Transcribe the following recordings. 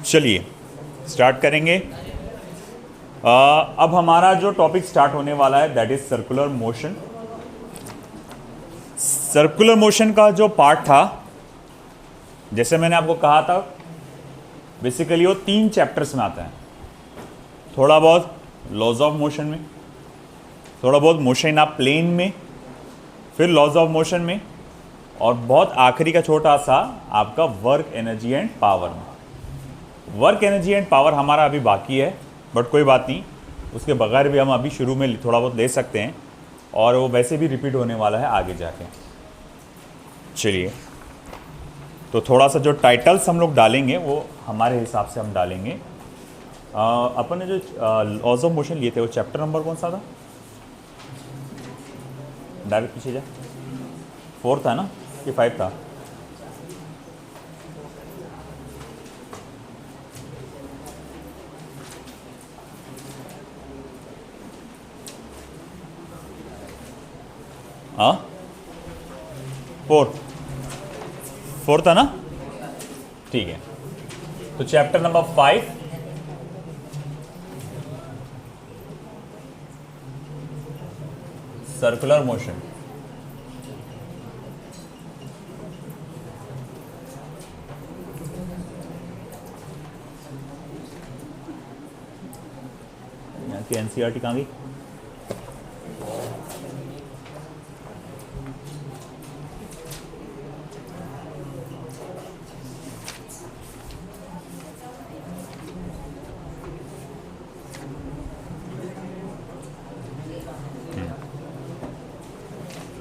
चलिए स्टार्ट करेंगे। अब हमारा जो टॉपिक स्टार्ट होने वाला है that is circular motion. Circular motion का जो पार्ट था, जैसे मैंने आपको कहा था, बेसिकली वो 3 चैप्टर्स में आता है। थोड़ा बहुत लॉज ऑफ मोशन में, थोड़ा बहुत मोशन ऑफ प्लेन में, फिर लॉज ऑफ मोशन में, और बहुत आखिरी का छोटा सा आपका वर्क एनर्जी एंड पावर में। वर्क एनर्जी एंड पावर हमारा अभी बाकी है, बट कोई बात नहीं, उसके बगैर भी हम अभी शुरू में थोड़ा बहुत ले सकते हैं, और वो वैसे भी रिपीट होने वाला है आगे जाके। चलिए, तो थोड़ा सा जो टाइटल्स हम लोग डालेंगे वो हमारे हिसाब से हम डालेंगे। अपन ने जो लॉज ऑफ मोशन लिए थे वो चैप्टर नंबर कौन सा था? डायरेक्ट पीछे जा, 4 था ना कि 5 था? हाँ, 4 था ना? ठीक है, तो चैप्टर नंबर 5 सर्कुलर मोशन। यहाँ की एनसीईआरटी कहाँ गई?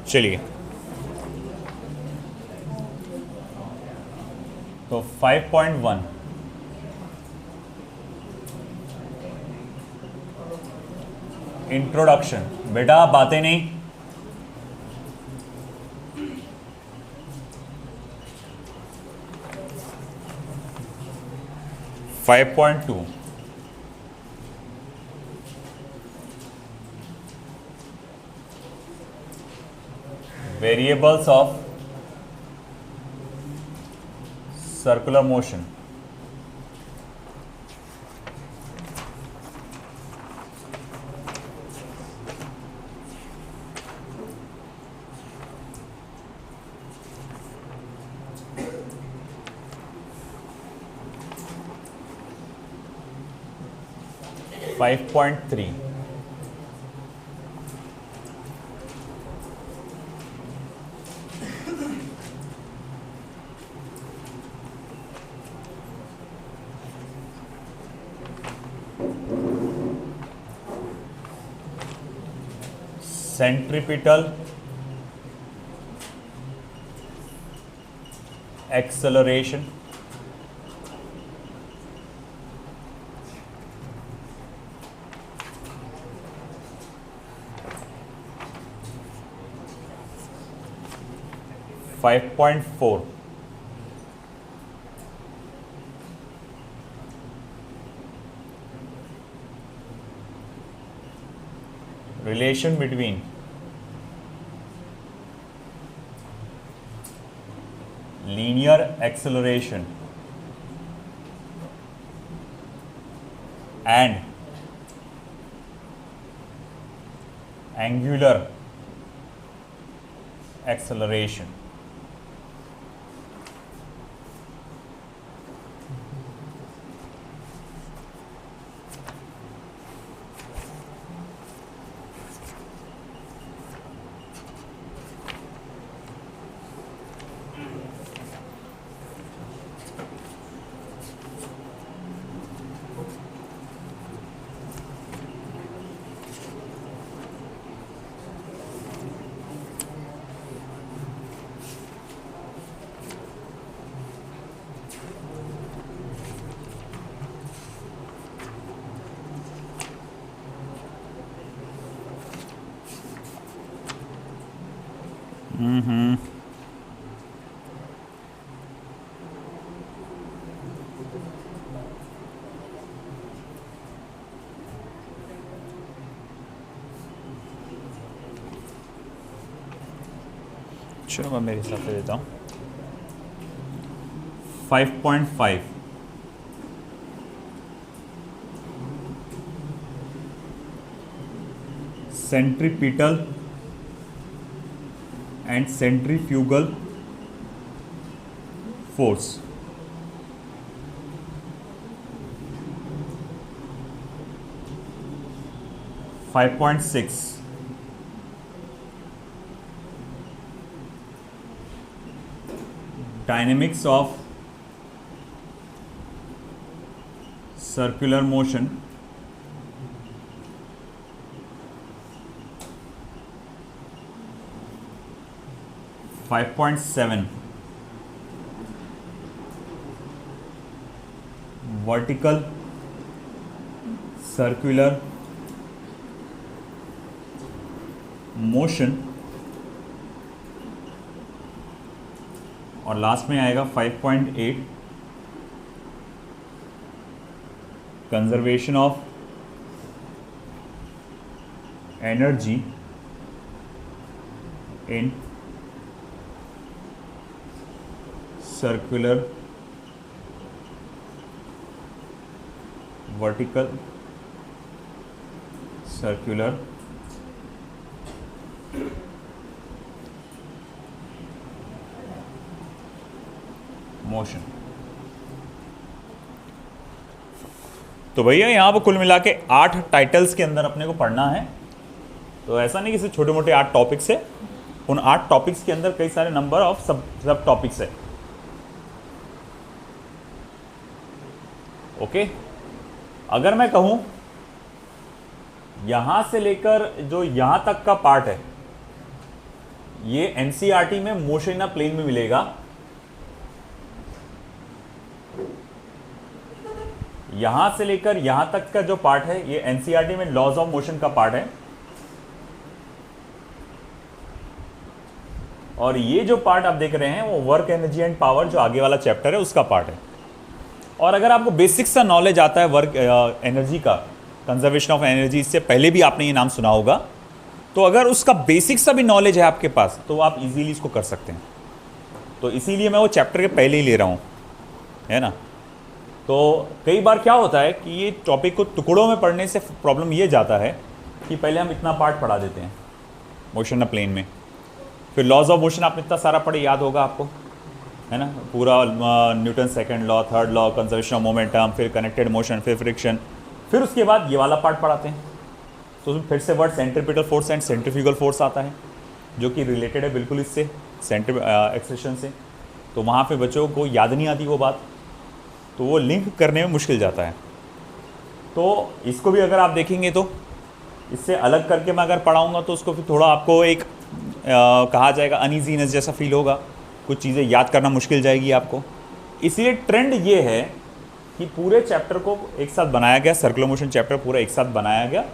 चलिए, तो 5.1 इंट्रोडक्शन। बेटा बातें नहीं, five point two variables of circular motion। Five point three centripetal acceleration. Five point four relation between linear acceleration and angular acceleration। चलो मैं मेरे हिसाब से देता हूँ। 5.5 centripetal and centrifugal force. Five point six, dynamics of circular motion. 5.7, vertical circular motion, और last में आएगा 5.8, conservation of energy in circular vertical circular motion. तो भैया यहाँ पर कुल मिला के 8 टाइटल्स के अंदर अपने को पढ़ना है। तो ऐसा नहीं कि सिर्फ छोटे मोटे 8 टॉपिक्स है, उन 8 टॉपिक्स के अंदर कई सारे नंबर ऑफ सब टॉपिक्स है। ओके, अगर मैं कहूं यहां से लेकर जो यहां तक का पार्ट है ये एनसीईआरटी में मोशन इन प्लेन में मिलेगा। यहां से लेकर यहां तक का जो पार्ट है ये एनसीईआरटी में लॉज ऑफ मोशन का पार्ट है, और ये जो पार्ट आप देख रहे हैं वो वर्क एनर्जी एंड पावर जो आगे वाला चैप्टर है उसका पार्ट है। और अगर आपको बेसिक सा नॉलेज आता है वर्क एनर्जी का, कंजर्वेशन ऑफ एनर्जी, इससे पहले भी आपने ये नाम सुना होगा, तो अगर उसका बेसिक सा भी नॉलेज है आपके पास तो आप इजीली इसको कर सकते हैं। तो इसीलिए मैं वो चैप्टर के पहले ही ले रहा हूँ, है ना। तो कई बार क्या होता है कि ये टॉपिक को टुकड़ों में पढ़ने से प्रॉब्लम ये जाता है कि पहले हम इतना पार्ट पढ़ा देते हैं मोशन प्लेन में, फिर लॉज ऑफ मोशन आपने इतना सारा पढ़े, याद होगा आपको, है ना, पूरा Newton second law, third law, conservation of momentum, फिर कनेक्टेड मोशन, फिर फ्रिक्शन, फिर उसके बाद ये वाला पार्ट पढ़ाते हैं। तो उसमें फिर से word centripetal force and centrifugal force आता है जो कि रिलेटेड है बिल्कुल इससे, सेंट्री एक्सेलेरेशन से। तो वहाँ पे बच्चों को याद नहीं आती वो बात, तो वो लिंक करने में मुश्किल जाता है। तो इसको भी अगर आप देखेंगे तो इससे अलग करके मैं अगर पढ़ाऊँगा तो उसको फिर थोड़ा आपको एक कहा जाएगा अनईजीनेस जैसा फील होगा, कुछ चीज़ें याद करना मुश्किल जाएगी आपको। इसलिए ट्रेंड ये है कि पूरे चैप्टर को एक साथ बनाया गया, सर्कुलर मोशन चैप्टर पूरा एक साथ बनाया गया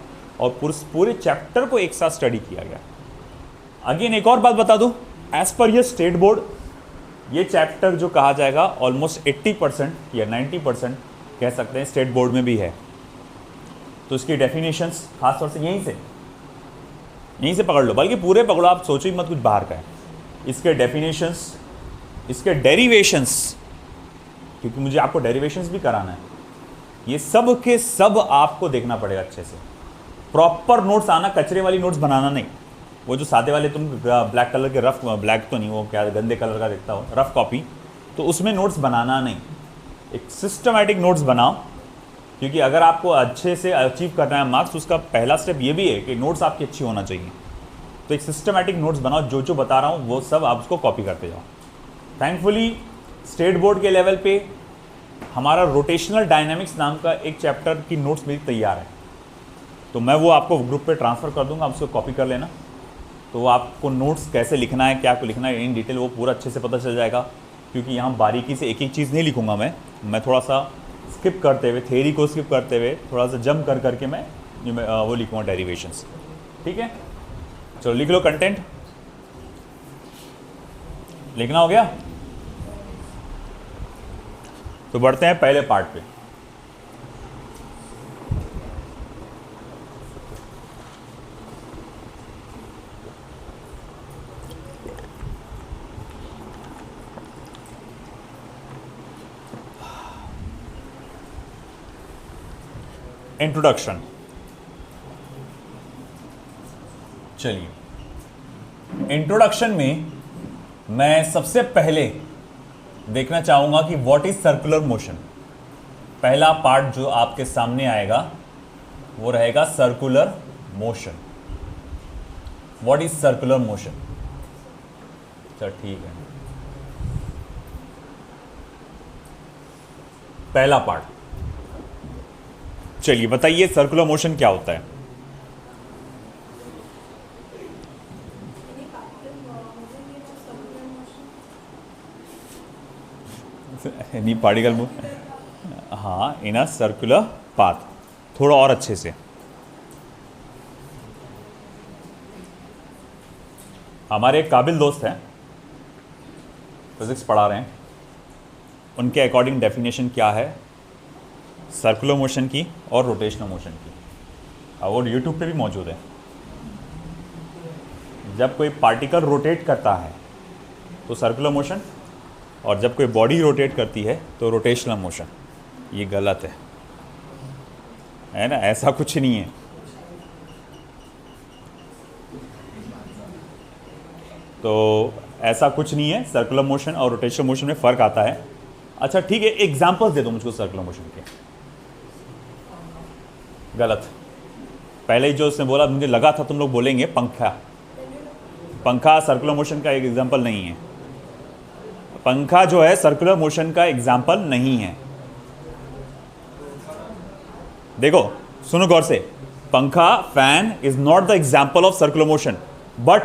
और पूरे चैप्टर को एक साथ स्टडी किया गया। अगेन एक और बात बता दूं, एज पर ये स्टेट बोर्ड ये चैप्टर जो कहा जाएगा ऑलमोस्ट 80% या 90% कह सकते हैं स्टेट बोर्ड में भी है। तो इसकी डेफिनेशंस खास तौर से यहीं से पकड़ लो, बल्कि पूरे पकड़ो, आप सोचो ही मत कुछ बाहर का है। इसके डेफिनेशंस, इसके डेरिवेशंस, क्योंकि मुझे आपको डेरिवेशंस भी कराना है, ये सब के सब आपको देखना पड़ेगा अच्छे से। प्रॉपर नोट्स आना, कचरे वाली नोट्स बनाना नहीं, वो जो सादे वाले तुम ब्लैक कलर के रफ, ब्लैक तो नहीं, वो क्या गंदे कलर का दिखता हो, रफ कॉपी, तो उसमें नोट्स बनाना नहीं। एक सिस्टमैटिक नोट्स बनाओ, क्योंकि अगर आपको अच्छे से अचीव करना है मार्क्स, उसका पहला स्टेप ये भी है कि नोट्स आपकी अच्छी होना चाहिए। तो एक सिस्टमैटिक नोट्स बनाओ, जो बता रहा हूँ वो सब आप उसको कॉपी करते जाओ। थैंकफुली स्टेट बोर्ड के लेवल पे हमारा रोटेशनल डायनामिक्स नाम का एक चैप्टर की नोट्स मेरी तैयार है, तो मैं वो आपको ग्रुप पे ट्रांसफ़र कर दूंगा, आप उसको कॉपी कर लेना। तो आपको नोट्स कैसे लिखना है, क्या लिखना है इन डिटेल, वो पूरा अच्छे से पता चल जाएगा। क्योंकि यहाँ बारीकी से एक एक चीज़ नहीं लिखूँगा मैं थोड़ा सा स्किप करते हुए, थ्योरी को स्किप करते हुए थोड़ा सा जंप करके मैं वो लिखूँगा डेरिवेशंस। ठीक है, चलो लिख लो। कंटेंट लिखना हो गया, तो बढ़ते हैं पहले पार्ट पे। इंट्रोडक्शन। चलिए, इंट्रोडक्शन में मैं सबसे पहले देखना चाहूंगा कि व्हाट इज सर्कुलर मोशन। पहला पार्ट जो आपके सामने आएगा वो रहेगा circular motion. What is circular motion? चल ठीक है, पहला पार्ट। चलिए बताइए सर्कुलर मोशन क्या होता है? एनी पार्टिकल मूव, हाँ, इन अ सर्कुलर पाथ। थोड़ा और अच्छे से, हमारे एक काबिल दोस्त हैं, फिजिक्स पढ़ा रहे हैं, उनके अकॉर्डिंग डेफिनेशन क्या है सर्कुलर मोशन की और रोटेशनल मोशन की, और वो यूट्यूब पे भी मौजूद है। जब कोई पार्टिकल रोटेट करता है तो सर्कुलर मोशन, और जब कोई बॉडी रोटेट करती है तो रोटेशनल मोशन। ये गलत है ना? ऐसा कुछ नहीं है। तो ऐसा कुछ नहीं है, सर्कुलर मोशन और रोटेशनल मोशन में फ़र्क आता है। अच्छा ठीक है, एग्जांपल्स दे दो मुझको सर्कुलर मोशन के। गलत। पहले ही जो उसने बोला मुझे लगा था तुम लोग बोलेंगे पंखा। पंखा सर्कुलर मोशन का एक एग्जांपल नहीं है। पंखा जो है सर्कुलर मोशन का एग्जांपल नहीं है। देखो सुनो गौर से, पंखा, fan is not the example of circular motion, but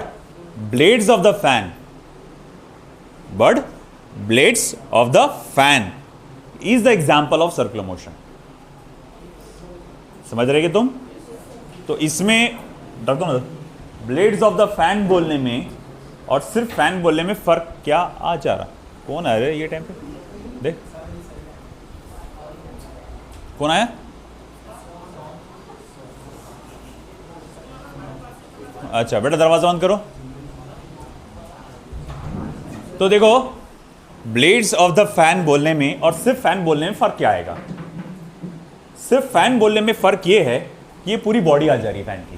blades of the fan, blades of the fan is the example of circular motion. समझ रहे तुम? तो इसमें रख दो ना, ब्लेड्स ऑफ द फैन बोलने में और सिर्फ फैन बोलने में फर्क क्या आ जा रहा? कौन आ रहा है ये टाइम पे? देख कौन आया? अच्छा बेटा दरवाजा बंद करो। तो देखो, ब्लेड्स ऑफ द फैन बोलने में और सिर्फ फैन बोलने में फर्क क्या आएगा? सिर्फ फैन बोलने में फर्क ये है कि ये पूरी बॉडी आ जा रही है फैन की,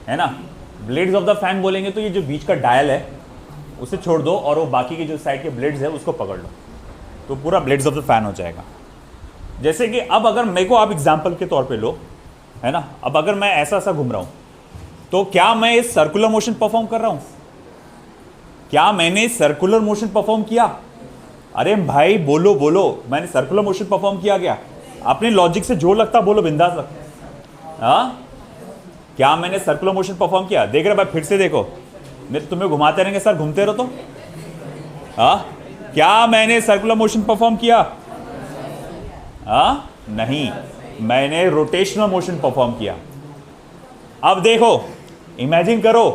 है ना? ब्लेड्स ऑफ द फैन बोलेंगे तो ये जो बीच का डायल है उसे छोड़ दो और वो बाकी के जो साइड के ब्लेड्स है उसको पकड़ लो, तो पूरा ब्लेड्स ऑफ द फैन हो जाएगा। जैसे कि अब अगर मेरे को आप एग्जाम्पल के तौर पे लो, है ना, अब अगर मैं ऐसा ऐसा घूम रहा हूं तो क्या मैं इस सर्कुलर मोशन परफॉर्म कर रहा हूं? क्या मैंने सर्कुलर मोशन परफॉर्म किया? अरे भाई बोलो बोलो, मैंने सर्कुलर मोशन परफॉर्म किया क्या? अपने लॉजिक से जो लगता बोलो बिंदास। हाँ, क्या मैंने सर्कुलर मोशन परफॉर्म किया? देख रहे भाई, फिर से देखो, नहीं तो तुम्हें घुमाते रहेंगे सर, घूमते रहो तो। हाँ, क्या मैंने सर्कुलर मोशन परफॉर्म किया? हाँ नहीं, मैंने रोटेशनल मोशन परफॉर्म किया। अब देखो, इमेजिन करो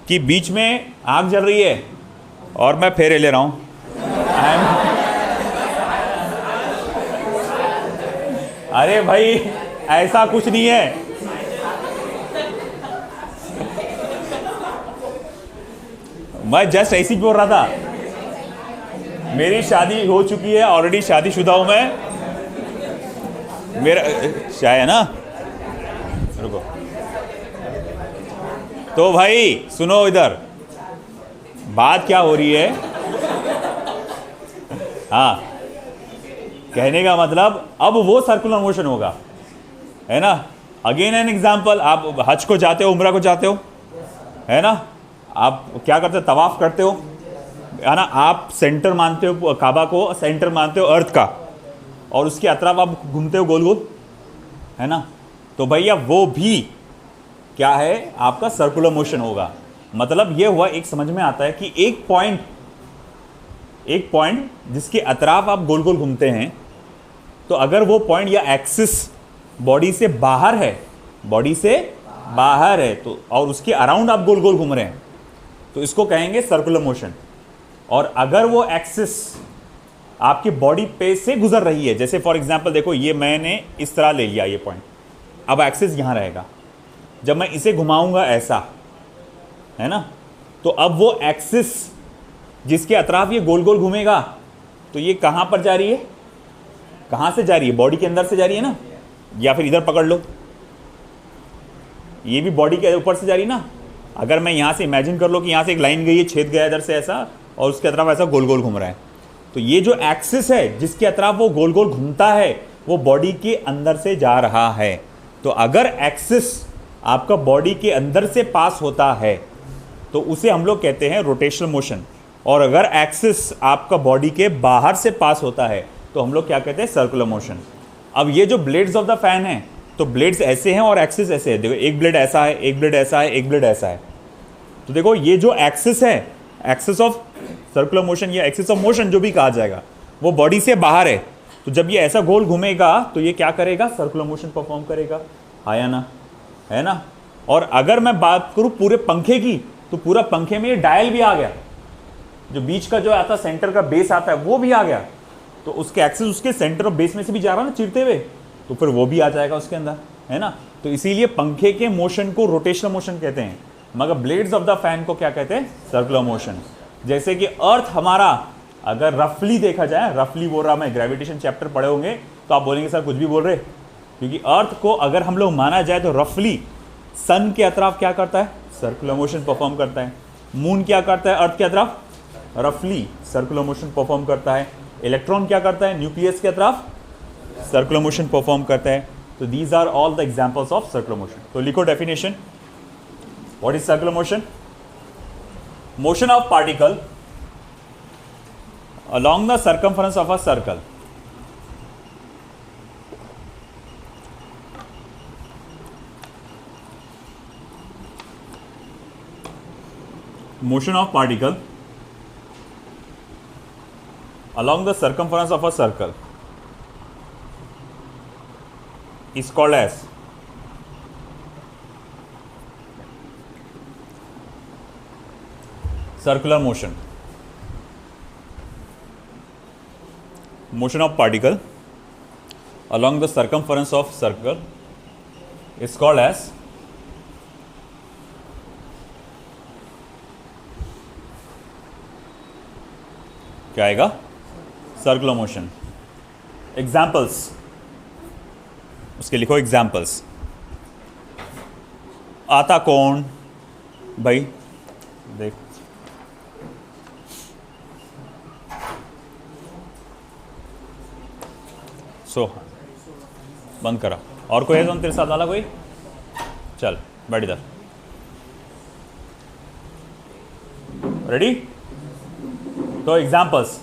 कि बीच में आग जल रही है और मैं फेरे ले रहा हूं। अरे भाई ऐसा कुछ नहीं है। मैं जस्ट ऐसी बोल रहा था, मेरी शादी हो चुकी है, ऑलरेडी शादीशुदा हूं मैं। मेरा चाय है ना, रुको। तो भाई सुनो, इधर बात क्या हो रही है? हाँ, कहने का मतलब अब वो सर्कुलर मोशन होगा, है ना? अगेन एन एग्जांपल, आप हज को जाते हो, उम्रा को जाते हो, है ना? आप क्या करते हो? तवाफ करते हो, है ना? आप सेंटर मानते हो काबा को, सेंटर मानते हो अर्थ का, और उसके अतराफ आप घूमते हो गोल गोल, है ना? तो भैया वो भी क्या है? आपका सर्कुलर मोशन होगा। मतलब ये हुआ, एक समझ में आता है कि एक पॉइंट जिसके अतराफ आप गोल गोल घूमते हैं, तो अगर वो पॉइंट या एक्सिस बॉडी से बाहर है, तो और उसके अराउंड आप गोल गोल घूम रहे हैं, तो इसको कहेंगे सर्कुलर मोशन। और अगर वो एक्सिस आपकी बॉडी पे से गुजर रही है, जैसे फॉर एग्जांपल देखो, ये मैंने इस तरह ले लिया ये पॉइंट, अब एक्सिस यहां रहेगा, जब मैं इसे घुमाऊंगा ऐसा, है ना, तो अब वो एक्सिस जिसके अतराफ ये गोल गोल घूमेगा, तो ये कहां पर जा रही है? कहां से जा रही है? बॉडी के अंदर से जा रही है ना, या फिर इधर पकड़ लो, ये भी बॉडी के ऊपर से जा रही ना। अगर मैं यहाँ से इमेजिन कर लो कि यहाँ से एक लाइन गई है, छेद गया इधर से ऐसा, और उसके अतराफ ऐसा गोल गोल घूम रहा है, तो ये जो एक्सिस है जिसके अतराफ वो गोल गोल घूमता है वो बॉडी के अंदर से जा रहा है। तो अगर एक्सिस आपका बॉडी के अंदर से पास होता है तो उसे हम लोग कहते हैं रोटेशनल मोशन, और अगर एक्सिस आपका बॉडी के बाहर से पास होता है तो हम लोग क्या कहते हैं, सर्कुलर मोशन। अब ये जो ब्लेड्स ऑफ द फैन है, तो ब्लेड्स ऐसे हैं और एक्सिस ऐसे है। देखो एक ब्लेड ऐसा है, एक ब्लेड ऐसा है, एक ब्लेड ऐसा है। तो देखो ये जो एक्सिस है, एक्सिस ऑफ सर्कुलर मोशन या एक्सिस ऑफ मोशन जो भी कहा जाएगा, वो बॉडी से बाहर है। तो जब ये ऐसा गोल घूमेगा तो ये क्या करेगा, सर्कुलर मोशन परफॉर्म करेगा, हाँ या ना, है ना। और अगर मैं बात करूं पूरे पंखे की, तो पूरा पंखे में ये डायल भी आ गया, जो बीच का जो आता सेंटर का बेस आता है वो भी आ गया, तो उसके एक्सिस उसके सेंटर और बेस में से भी जा रहा है ना चिरते हुए, तो फिर वो भी आ जाएगा उसके अंदर, है ना। तो इसीलिए पंखे के मोशन को रोटेशनल मोशन कहते हैं, मगर ब्लेड्स ऑफ द फैन को क्या कहते हैं, सर्कुलर मोशन। जैसे कि अर्थ हमारा अगर रफली देखा जाए, रफली बोल रहा मैं, ग्रेविटेशन चैप्टर पढ़े होंगे तो आप बोलेंगे सर कुछ भी बोल रहे, क्योंकि अर्थ को अगर हम लोग माना जाए तो रफली सन के अतराफ क्या करता है, सर्कुलर मोशन परफॉर्म करता है। मून क्या करता है अर्थ के अतराफ, रफली सर्कुलर मोशन परफॉर्म करता है। इलेक्ट्रॉन क्या करता है, न्यूक्लियस के अतराफ सर्कुलर मोशन परफॉर्म करता है। तो these are all the examples of circular motion. तो लिखो definition, what is circular motion? Motion of particle along the circumference of a circle motion of particle along the circumference of a circle is called as circular motion. Motion of particle along the circumference of circle is called as क्या आएगा, circular motion. Examples उसके लिखो, examples. आता कौन भाई, देख सो बंद करा। और कोई है तो तेरे साथ वाला कोई, चल बैठ इधर, रेडी। तो examples,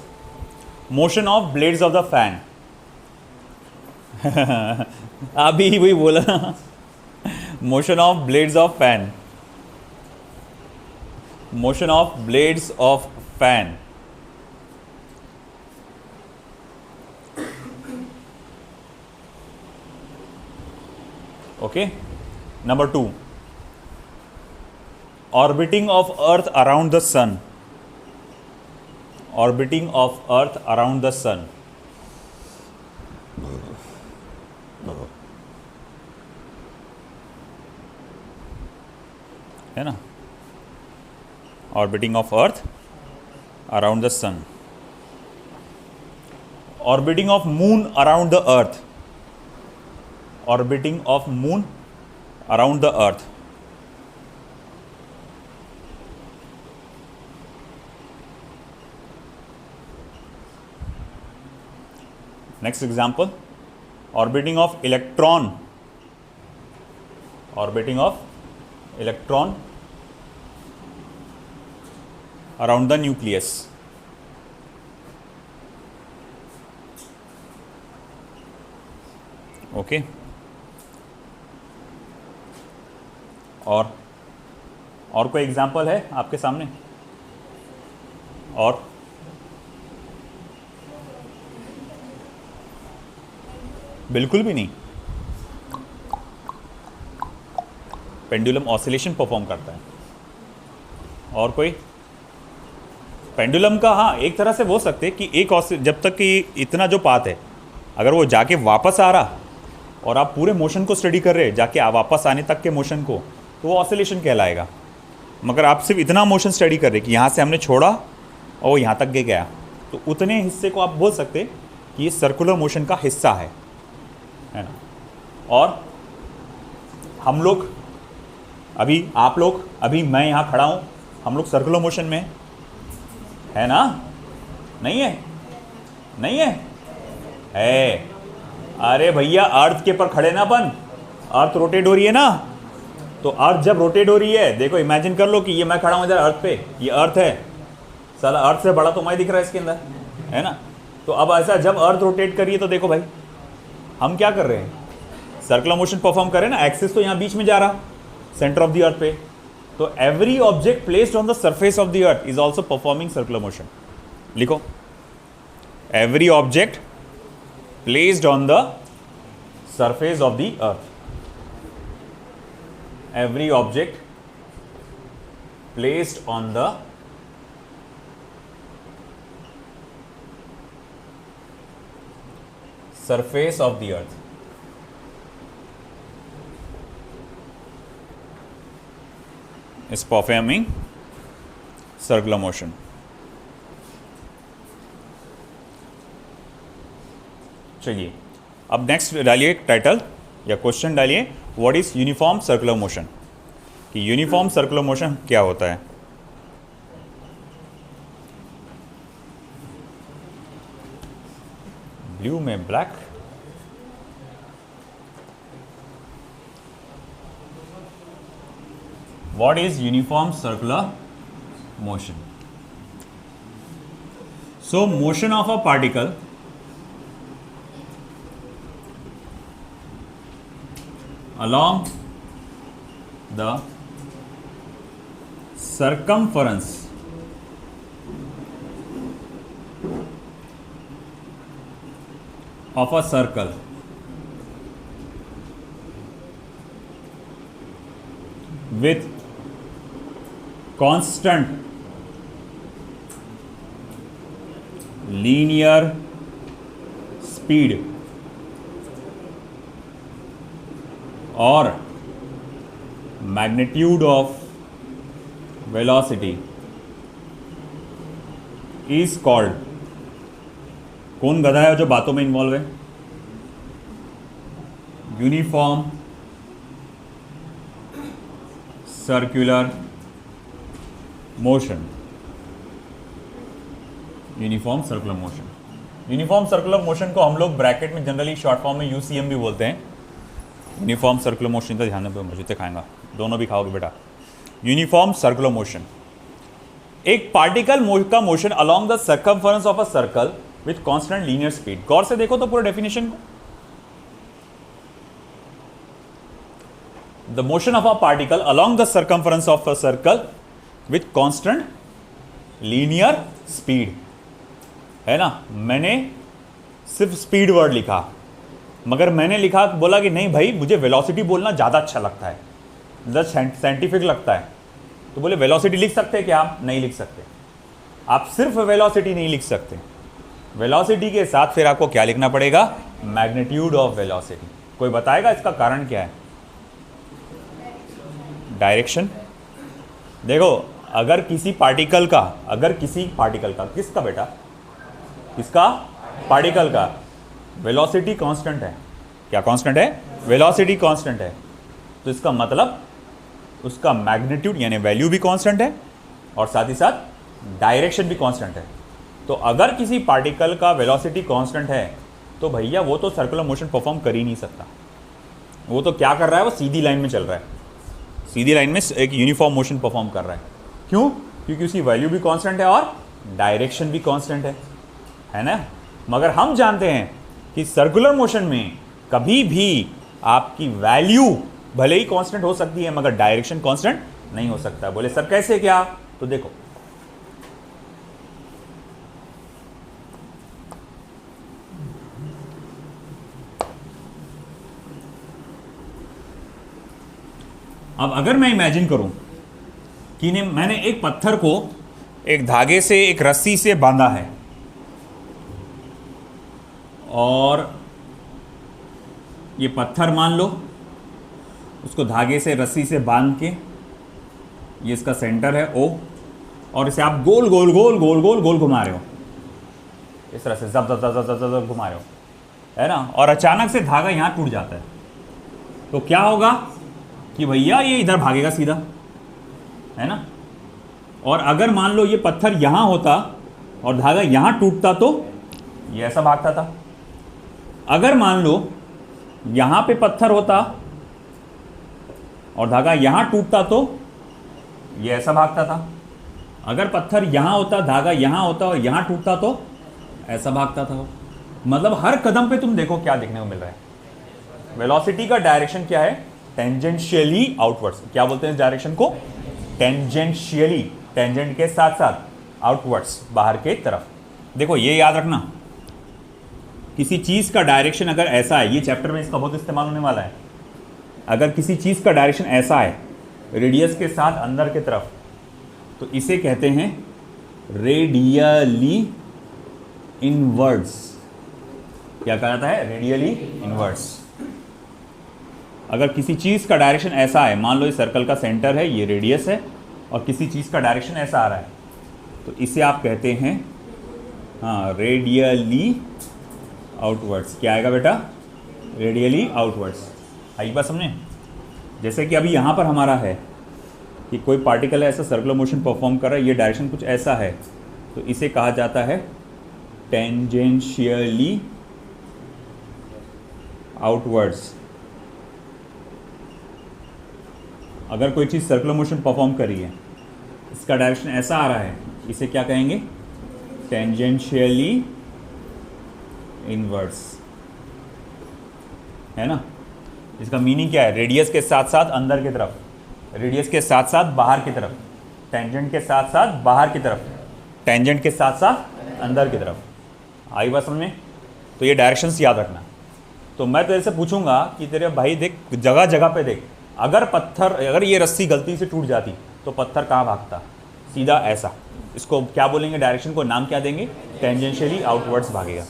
motion of blades of the fan अभी वही बोला ना, motion of blades of fan, motion of blades of fan. Okay, number 2, orbiting of earth around the sun, orbiting of earth around the sun, है ना, orbiting of earth around the sun, orbiting of moon around the earth, orbiting of moon around the earth, next example, orbiting of electron, orbiting of electron around the nucleus, okay। और कोई example है आपके सामने? और बिल्कुल भी नहीं, pendulum oscillation perform करता है। और कोई? पेंडुलम का हाँ एक तरह से हो सकते कि एक जब तक कि इतना जो पाथ है, अगर वो जाके वापस आ रहा और आप पूरे मोशन को स्टडी कर रहे हैं, जाके वापस आने तक के मोशन को, तो वो ऑसिलेशन कहलाएगा। मगर आप सिर्फ इतना मोशन स्टडी कर रहे कि यहाँ से हमने छोड़ा और वो यहाँ तक गया, तो उतने हिस्से को आप बोल सकते कि ये सर्कुलर मोशन का हिस्सा है ना। और हम लोग अभी आप लोग, अभी मैं यहाँ खड़ा हूँ, हम लोग सर्कुलर मोशन में है ना? नहीं है? नहीं है? है। अरे भैया अर्थ के पर खड़े ना अपन, अर्थ रोटेट हो रही है ना, तो अर्थ जब रोटेट हो रही है, देखो इमेजिन कर लो कि ये मैं खड़ा हूँ इधर अर्थ पे, ये अर्थ है, साला अर्थ से बड़ा तो मैं दिख रहा है इसके अंदर, है ना? तो अब ऐसा जब अर्थ रोटेट करिए तो देखो भाई हम क्या कर रहे हैं, सर्कुलर मोशन परफॉर्म कर रहे हैं ना, एक्सिस तो यहाँ बीच में जा रहा, सेंटर ऑफ द अर्थ पे, तो every object placed on the surface of the earth is also performing circular motion. लिखो, every object placed on the surface of the earth, every object placed on the surface of the earth is performing circular motion। चलिए अब next डालिए title या question डालिए, what is uniform circular motion, कि uniform circular motion क्या होता है। Blue में black, what is uniform circular motion. So motion of a particle along the circumference of a circle with constant linear speed और magnitude of velocity is called, कौन गधा है जो बातों में इन्वॉल्व है, uniform circular motion. Uniform circular motion, uniform circular motion को हम लोग ब्रैकेट में जनरली शॉर्ट फॉर्म में यूसीएम भी बोलते हैं। यूनिफॉर्म सर्कुलर मोशन का ध्यान में मुझे खाएंगा, दोनों भी खाओगे बेटा। यूनिफॉर्म सर्कुलर मोशन, एक पार्टिकल का motion along the circumference of a circle with constant linear speed. गौर से देखो तो पूरा डेफिनेशन को, the motion of a particle along the circumference of a circle with constant linear speed, है ना? मैंने सिर्फ स्पीड वर्ड लिखा, मगर मैंने लिखा बोला कि नहीं भाई मुझे वेलोसिटी बोलना ज़्यादा अच्छा लगता है, ज़्यादा साइंटिफिक लगता है, तो बोले वेलोसिटी लिख सकते हैं क्या? आप नहीं लिख सकते, आप सिर्फ वेलोसिटी नहीं लिख सकते, वेलोसिटी के साथ फिर आपको क्या लिखना पड़ेगा? Magnitude of velocity. कोई बताएगा इसका कारण क्या है? डायरेक्शन। देखो अगर किसी पार्टिकल का किसका बेटा, किसका? पार्टिकल का वेलोसिटी कांस्टेंट है, क्या कांस्टेंट है? वेलोसिटी कांस्टेंट है, तो इसका मतलब उसका मैग्नीट्यूड यानी वैल्यू भी कांस्टेंट है और साथ ही साथ डायरेक्शन भी कांस्टेंट है। तो अगर किसी पार्टिकल का वेलोसिटी कांस्टेंट है तो भैया वो तो सर्कुलर मोशन परफॉर्म कर ही नहीं सकता, वो तो क्या कर रहा है, वो सीधी लाइन में चल रहा है, सीधी लाइन में एक यूनिफॉर्म मोशन परफॉर्म कर रहा है। क्यों? क्योंकि उसकी वैल्यू भी कांस्टेंट है और डायरेक्शन भी कांस्टेंट है ना? मगर हम जानते हैं कि सर्कुलर मोशन में कभी भी आपकी वैल्यू भले ही कांस्टेंट हो सकती है मगर डायरेक्शन कांस्टेंट नहीं हो सकता। बोले सर कैसे, क्या? तो देखो अब अगर मैं इमेजिन करूं कि मैंने एक पत्थर को एक धागे से, एक रस्सी से बांधा है और ये पत्थर मान लो, उसको धागे से, रस्सी से बांध के, ये इसका सेंटर है O, और इसे आप गोल गोल गोल गोल गोल गोल घुमा रहे हो, इस तरह से जब जब जब जब जब घुमा रहे हो, है ना? और अचानक से धागा यहाँ टूट जाता है तो क्या होगा? कि भैया ये इधर भागेगा सीधा, है ना। और अगर मान लो ये पत्थर यहां होता और धागा यहां टूटता तो ये ऐसा भागता था। अगर मान लो यहां पे पत्थर होता और धागा यहां टूटता तो ये ऐसा भागता था। अगर पत्थर यहां होता, धागा यहां होता और यहां टूटता तो ऐसा भागता था। मतलब हर कदम पे तुम देखो क्या देखने को मिल रहा है। वेलोसिटी का डायरेक्शन क्या है? Tangentially outwards. क्या बोलते हैं इस डायरेक्शन को? टेंजेंशियली, टेंजेंट के साथ साथ आउटवर्ड्स, बाहर के तरफ। देखो ये याद रखना, किसी चीज का डायरेक्शन अगर ऐसा है, ये चैप्टर में इसका बहुत इस्तेमाल होने वाला है। अगर किसी चीज का डायरेक्शन ऐसा है, रेडियस के साथ अंदर की तरफ, तो इसे कहते हैं रेडियली इनवर्ड्स। क्या कहा जाता है? Radially inwards. अगर किसी चीज का डायरेक्शन ऐसा है, मान लो इस सर्कल का सेंटर है, ये रेडियस है, और किसी चीज का डायरेक्शन ऐसा आ रहा है, तो इसे आप कहते हैं हाँ रेडियली आउटवर्ड्स। क्या आएगा बेटा? Radially outwards. आई बात समझे? जैसे कि अभी यहाँ पर हमारा है कि कोई पार्टिकल ऐसा सर्कुलर मोशन परफॉर्म कर रहा है, ये डायरेक्शन कुछ ऐसा है, तो इसे कहा जाता है टेंजेंशियली आउटवर्ड्स। अगर कोई चीज़ सर्कुलर मोशन परफॉर्म कर रही है, इसका डायरेक्शन ऐसा आ रहा है, इसे क्या कहेंगे? टेंजेंशियली इनवर्स, है ना। इसका मीनिंग क्या है? रेडियस के साथ साथ अंदर की तरफ, रेडियस के साथ साथ बाहर की तरफ, टेंजेंट के साथ साथ बाहर की तरफ, टेंजेंट के साथ साथ अंदर की तरफ। आई बात समझ में? तो ये डायरेक्शंस याद रखना। तो मैं तेरे से पूछूंगा कि तेरे भाई देख, जगह जगह पे देख, अगर ये रस्सी गलती से टूट जाती तो पत्थर कहाँ भागता? सीधा ऐसा। इसको क्या बोलेंगे? डायरेक्शन को नाम क्या देंगे? टेंजेंशियली आउटवर्ड्स भागेगा,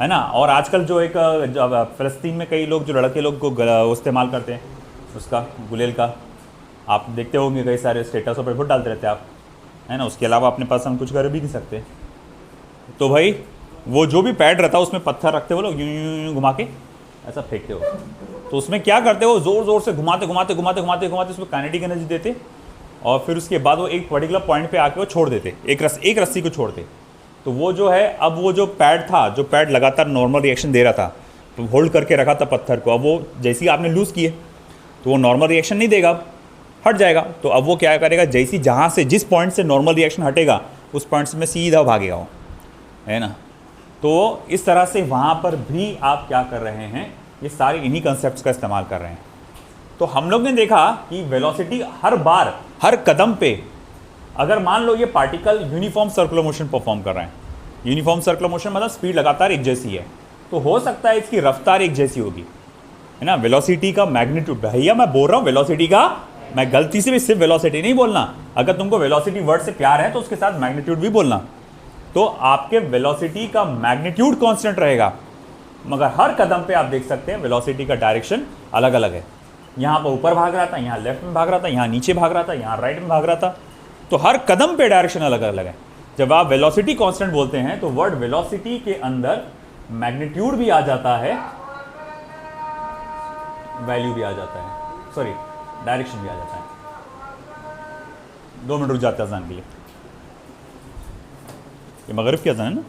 है ना। और आजकल जो एक फ़लस्तीन में कई लोग, जो लड़के लोग को इस्तेमाल करते हैं उसका, गुलेल का, आप देखते होंगे कई सारे स्टेटसों पर बहुत डालते रहते हैं आप, है ना। उसके अलावा अपने पास हम कुछ कर भी नहीं सकते। तो भाई वो जो भी पैड रहता है उसमें पत्थर रखते हो लोग, यूं यूं यूं घुमा के ऐसा फेंकते हो। तो उसमें क्या करते हो? ज़ोर ज़ोर से घुमाते घुमाते घुमाते घुमाते घुमाते उसमें काइनेटिक एनर्जी देते, और फिर उसके बाद वो एक पर्टिकुलर पॉइंट पे आके वो छोड़ देते, एक रस्सी को छोड़ते। तो वो जो है, अब वो जो पैड था, जो पैड लगातार नॉर्मल रिएक्शन दे रहा था, तो होल्ड करके रखा था पत्थर को, अब वो जैसे ही आपने लूज़ किए तो वो नॉर्मल रिएक्शन नहीं देगा, हट जाएगा। तो अब वो क्या करेगा? जैसी जहाँ से, जिस पॉइंट से नॉर्मल रिएक्शन हटेगा, उस पॉइंट से में सीधा भागेगा वो, है ना। तो इस तरह से वहाँ पर भी आप क्या कर रहे हैं? ये सारे इन्हीं कंसेप्ट्स का इस्तेमाल कर रहे हैं। तो हम लोग ने देखा कि वेलोसिटी हर बार, हर कदम पे, अगर मान लो ये particle uniform circular motion perform कर रहे हैं, यूनिफॉर्म सर्कुलर मोशन मतलब स्पीड लगातार एक जैसी है, तो हो सकता है इसकी रफ्तार एक जैसी होगी, है ना। वेलोसिटी का मैग्नीट्यूड, भैया मैं बोल रहा हूँ वेलोसिटी का, मैं गलती से भी सिर्फ वेलोसिटी नहीं बोलना। अगर तुमको वेलोसिटी वर्ड से प्यार है तो उसके साथ मैग्नीट्यूड भी बोलना। तो आपके वेलोसिटी का मैग्नीट्यूड कांस्टेंट रहेगा, मगर हर कदम पे आप देख सकते हैं वेलोसिटी का डायरेक्शन अलग अलग है। यहाँ पर ऊपर भाग रहा था, यहाँ लेफ्ट में भाग रहा था, यहाँ नीचे भाग रहा था, यहाँ राइट में भाग रहा था। तो हर कदम पे डायरेक्शन अलग अलग है। जब आप वेलोसिटी कांस्टेंट बोलते हैं तो वर्ड वेलोसिटी के अंदर मैग्नीट्यूड भी आ जाता है, वैल्यू भी आ जाता है, सॉरी डायरेक्शन भी आ जाता है। 2 मिनट रुक जाता है अज़ान के लिए, ये मगरिब की अज़ान है ना।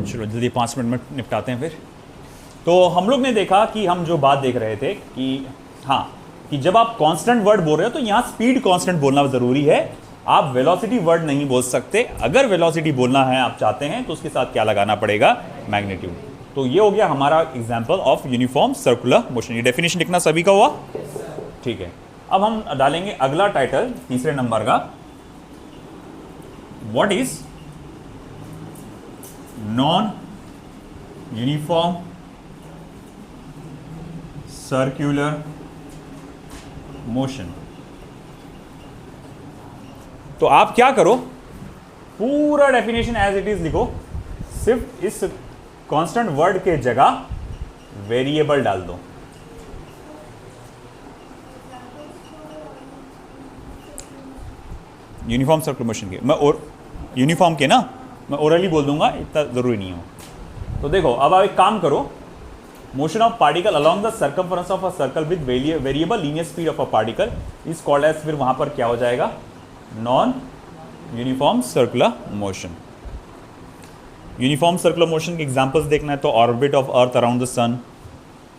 चलो जल्दी 5 मिनट में निपटाते हैं फिर। तो हम लोग ने देखा कि हम जो बात देख रहे थे कि हाँ, कि जब आप कांस्टेंट वर्ड बोल रहे हो तो यहाँ स्पीड कांस्टेंट बोलना ज़रूरी है, आप वेलोसिटी वर्ड नहीं बोल सकते। अगर वेलोसिटी बोलना है आप चाहते हैं तो उसके साथ क्या लगाना पड़ेगा, मैग्नीट्यूड। तो ये हो गया हमारा example of uniform circular motion. ये डेफिनेशन लिखना सभी का हुआ, ठीक है। अब हम डालेंगे अगला टाइटल तीसरे नंबर का, what is non uniform circular motion. तो आप क्या करो, पूरा डेफिनेशन एज इट इज लिखो, सिर्फ इस कांस्टेंट वर्ड के जगह वेरिएबल डाल दो। यूनिफॉर्म सर्कुलर मोशन के मैं और यूनिफॉर्म के ना मैं ओरली बोल दूंगा, इतना जरूरी नहीं हो। तो देखो अब आप एक काम करो, motion of particle along the circumference of a circle with variable linear speed of a particle is called as, फिर वहां पर क्या हो जाएगा, non uniform circular motion. Uniform circular motion के एग्जांपल्स देखना है तो orbit of earth around the sun,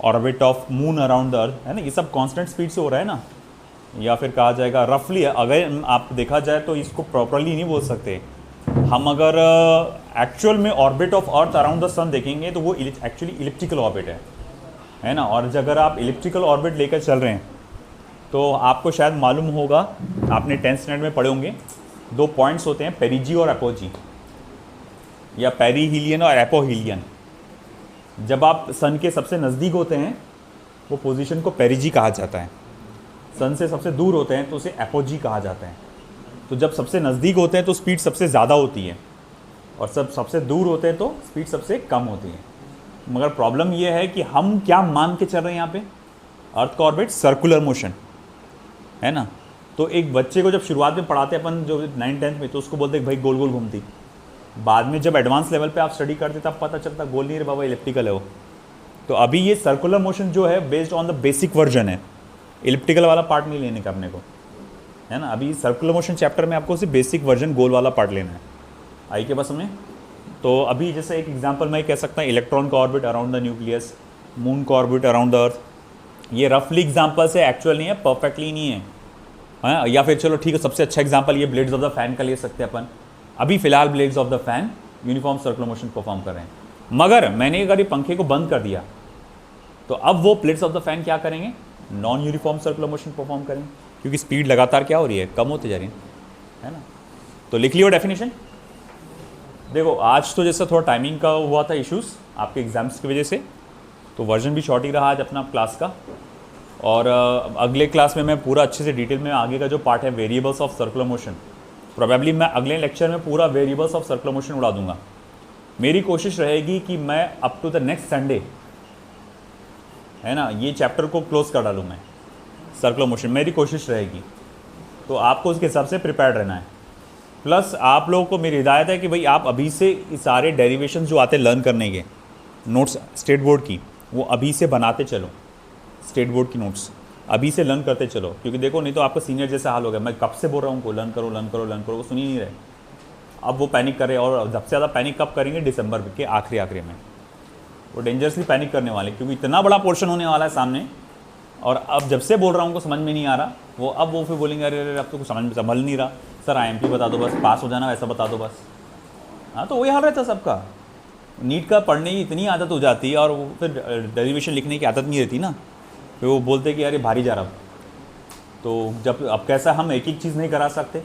orbit of moon around the earth, है ना, ये सब कांस्टेंट स्पीड से हो रहा है ना। या फिर कहा जाएगा रफली, अगर आप देखा जाए तो इसको प्रॉपरली नहीं बोल सकते हम। अगर एक्चुअल में orbit of earth around the sun देखेंगे तो वो एक्चुअली इलिप्टिकल ऑर्बिट है ना। और अगर आप इलिप्टिकल ऑर्बिट लेकर चल रहे हैं तो आपको शायद मालूम होगा, आपने 10th स्टैंडर्ड में पढ़े होंगे, 2 पॉइंट्स होते हैं, पेरिजी और एपोजी, या पेरीहीलियन और एपोहीलियन। जब आप सन के सबसे नज़दीक होते हैं वो पोजीशन को पेरिजी कहा जाता है, सन से सबसे दूर होते हैं तो उसे एपोजी कहा जाता है। तो जब सबसे नज़दीक होते हैं तो स्पीड सबसे ज़्यादा होती है, और सबसे दूर होते हैं तो स्पीड सबसे कम होती है। मगर प्रॉब्लम ये है कि हम क्या मान के चल रहे हैं यहाँ पे, अर्थ का ऑर्बिट सर्कुलर मोशन है ना। तो एक बच्चे को जब शुरुआत में पढ़ाते हैं अपन, जो 9th-10th में, तो उसको बोलते हैं भाई गोल गोल घूमती। बाद में जब एडवांस लेवल पे आप स्टडी करते तब पता चलता गोल नहीं रे बाबा, इलिप्टिकल है वो। तो अभी ये सर्कुलर मोशन जो है based on the basic version है, इलिप्टिकल वाला पार्ट नहीं लेने का अपने को, है ना। अभी सर्कुलर मोशन चैप्टर में आपको सिर्फ बेसिक वर्जन गोल वाला पार्ट लेना है, आई के बस हमें। तो अभी जैसे एक एग्जांपल मैं कह सकता हूँ, इलेक्ट्रॉन का orbit around the nucleus, moon का ऑर्बिट अराउंड द अर्थ। ये रफली एग्जांपल्स है, एक्चुअल नहीं है, परफेक्टली नहीं है, हाँ। या फिर चलो ठीक है, सबसे अच्छा एग्जांपल ये ब्लेड्स ऑफ द फैन का ले सकते हैं अपन। अभी फिलहाल blades of the fan uniform circular motion perform कर रहे हैं, मगर मैंने अगर ये पंखे को बंद कर दिया तो अब वो प्लेट्स ऑफ द फैन क्या करेंगे, non uniform circular motion perform करेंगे, क्योंकि स्पीड लगातार क्या हो रही है, कम होती जा रही है ना। तो लिख लियो डेफिनेशन। देखो आज तो जैसा थोड़ा टाइमिंग का हुआ था इश्यूज़ आपके एग्जाम्स की वजह से, तो वर्जन भी शॉर्ट ही रहा आज अपना क्लास का। और अगले क्लास में मैं पूरा अच्छे से डिटेल में आगे का जो पार्ट है variables of circular motion, probably मैं अगले लेक्चर में पूरा वेरिएबल्स ऑफ सर्कुलर मोशन उड़ा दूंगा। मेरी कोशिश रहेगी कि मैं up to the next Sunday, है ना, ये चैप्टर को क्लोज कर डालूँ मैं, सर्कुलर मोशन, मेरी कोशिश रहेगी। तो आपको उसके हिसाब से प्रिपेयर्ड रहना है। प्लस आप लोगों को मेरी हिदायत है कि भाई आप अभी से इस सारे डेरिवेशन जो आते हैं लर्न करने के, नोट्स स्टेट बोर्ड की, वो अभी से बनाते चलो। स्टेट बोर्ड की नोट्स अभी से लर्न करते चलो, क्योंकि देखो नहीं तो आपका सीनियर जैसा हाल हो गया। मैं कब से बोल रहा हूँ उनको लर्न करो लर्न करो लर्न करो, वो सुन ही नहीं रहे। अब वो पैनिक कर रहे हैं, और सबसे ज़्यादा पैनिक कब करेंगे, दिसंबर के आखिरी में। वो डेंजरसली पैनिक करने वाले, क्योंकि इतना बड़ा पोर्शन होने वाला है सामने। और अब जब से बोल रहा हूँ उनको समझ में नहीं आ रहा, वो फिर बोलेंगे अरे अरे अब तो कुछ संभल नहीं रहा सर, IMP बता दो बस, पास हो जाना वैसा बता दो बस। हाँ, तो वही हाल रहता सबका। नीट का पढ़ने की इतनी आदत हो जाती है और वो फिर डेरिवेशन लिखने की आदत नहीं रहती ना, फिर वो बोलते कि अरे भारी जा रहा। तो जब अब कैसा हम एक चीज़ नहीं करा सकते,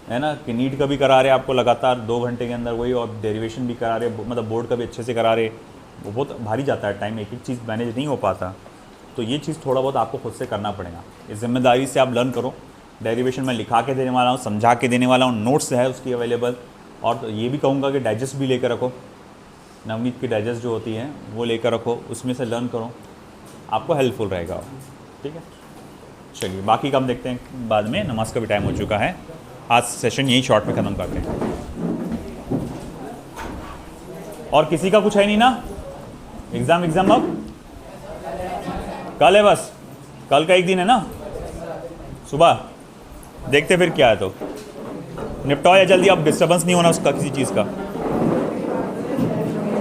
है ना, कि नीट का भी करा रहे आपको लगातार 2 घंटे के अंदर वही, और डेरिवेशन भी करा रहे, मतलब बोर्ड का भी अच्छे से करा रहे, वो बहुत भारी जाता है टाइम, एक चीज़ मैनेज नहीं हो पाता। तो ये चीज़ थोड़ा बहुत आपको खुद से करना पड़ेगा, इस जिम्मेदारी से आप लर्न करो। डेरिवेशन मैं लिखा के देने वाला हूँ, समझा के देने वाला हूँ, नोट्स है उसकी अवेलेबल। और तो ये भी कहूँगा कि डाइजेस्ट भी लेकर रखो, नवनीत की डाइजेस्ट जो होती है वो लेकर रखो, उसमें से लर्न करो, आपको हेल्पफुल रहेगा। ठीक है, चलिए बाकी काम देखते हैं बाद में, नमाज का भी टाइम हो चुका है। आज सेशन यही शॉर्ट में ख़त्म करते हैं। और किसी का कुछ है नहीं ना, एग्ज़ाम अब कल है, बस कल का एक दिन है ना, सुबह देखते फिर क्या है, तो निपटाओ या जल्दी, अब डिस्टर्बेंस नहीं होना उसका किसी चीज़ का।